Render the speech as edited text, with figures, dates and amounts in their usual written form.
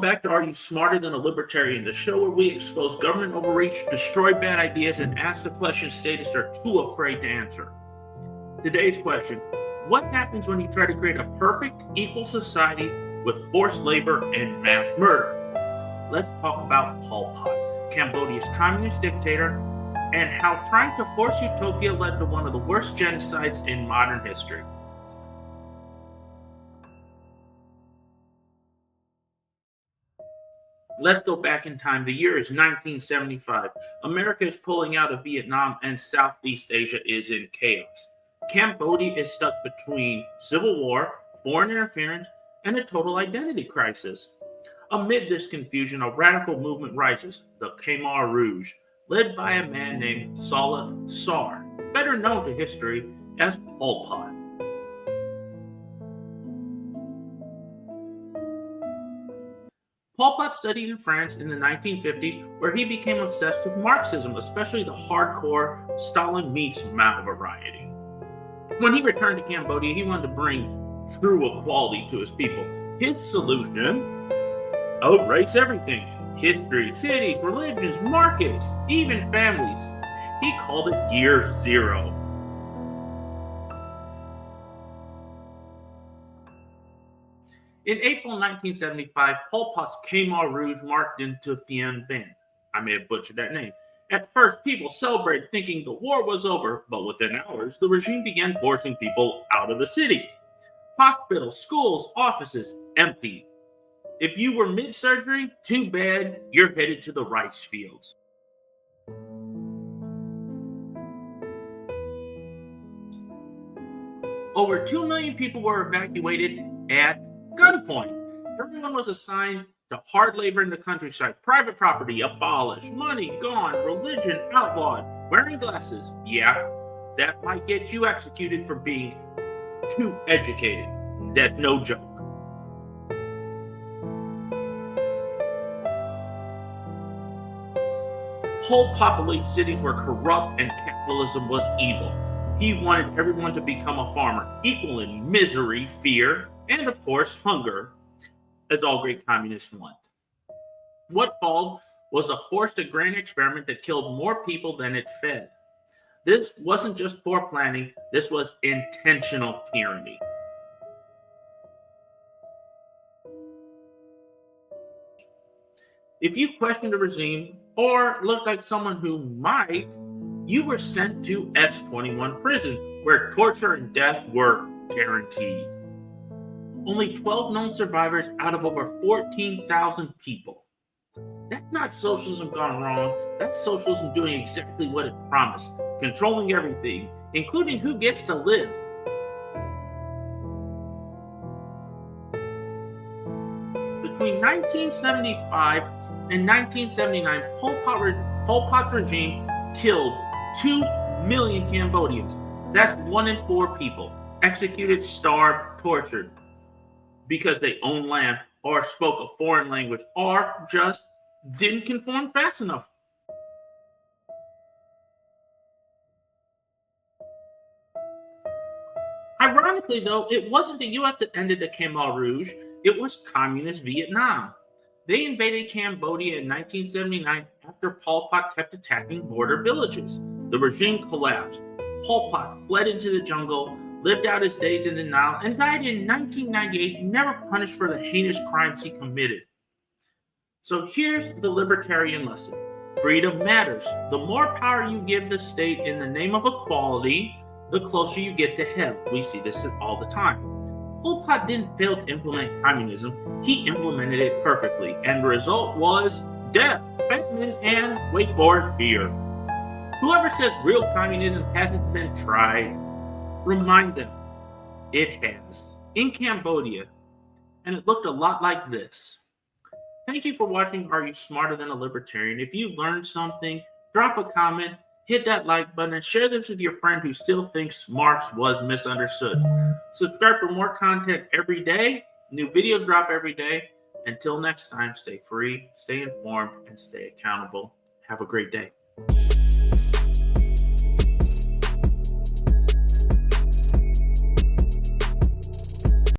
Welcome back to Are You Smarter Than a Libertarian, the show where we expose government overreach, destroy bad ideas, and ask the questions statists are too afraid to answer. Today's question: what happens when you try to create a perfect, equal society with forced labor and mass murder? Let's talk about Pol Pot, Cambodia's communist dictator, and how trying to force utopia led to one of the worst genocides in modern history. Let's go back in time. The year is 1975. America is pulling out of Vietnam and Southeast Asia is in chaos. Cambodia is stuck between civil war, foreign interference, and a total identity crisis. Amid this confusion, a radical movement rises, the Khmer Rouge, led by a man named Saleth Sar, better known to history as Pol Pot. Pol Pot studied in France in the 1950s, where he became obsessed with Marxism, especially the hardcore Stalin meets Mao variety. When he returned to Cambodia, he wanted to bring true equality to his people. His solution: erase everything. History, cities, religions, markets, even families. He called it Year Zero. In April 1975, Pol Pot's Khmer Rouge marched into Thien Van. I may have butchered that name. At first, people celebrated thinking the war was over, but within hours, the regime began forcing people out of the city. Hospitals, schools, offices emptied. If you were mid-surgery, too bad, you're headed to the rice fields. Over 2 million people were evacuated at gunpoint. Everyone was assigned to hard labor in the countryside. Private property abolished, money gone, religion outlawed, wearing glasses. Yeah, that might get you executed for being too educated. That's no joke. Pol Pot believed cities were corrupt and capitalism was evil. He wanted everyone to become a farmer, equal in misery, fear, and of course, hunger, as all great communists want. What followed was a forced agrarian experiment that killed more people than it fed. This wasn't just poor planning, this was intentional tyranny. If you questioned the regime or looked like someone who might, you were sent to S-21 prison, where torture and death were guaranteed. Only 12 known survivors out of over 14,000 people. That's not socialism gone wrong. That's socialism doing exactly what it promised, controlling everything, including who gets to live. Between 1975 and 1979, Pol Pot's regime killed 2 million Cambodians. That's 1 in 4 people. Executed, starved, tortured because they owned land or spoke a foreign language or just didn't conform fast enough. Ironically, though, it wasn't the US that ended the Khmer Rouge, it was communist Vietnam. They invaded Cambodia in 1979 after Pol Pot kept attacking border villages. The regime collapsed. Pol Pot fled into the jungle, lived out his days in denial, and died in 1998, never punished for the heinous crimes he committed. So here's the libertarian lesson. Freedom matters. The more power you give the state in the name of equality, the closer you get to hell. We see this all the time. Pol Pot didn't fail to implement communism. He implemented it perfectly, and the result was death, famine, and, wait for it, fear. Whoever says real communism hasn't been tried, remind them it has. In Cambodia, and it looked a lot like this. Thank you for watching Are You Smarter Than a Libertarian? If you learned something, drop a comment, hit that like button, and share this with your friend who still thinks Marx was misunderstood. Subscribe for more content every day. New videos drop every day. Until next time, stay free, stay informed, and stay accountable. Have a great day.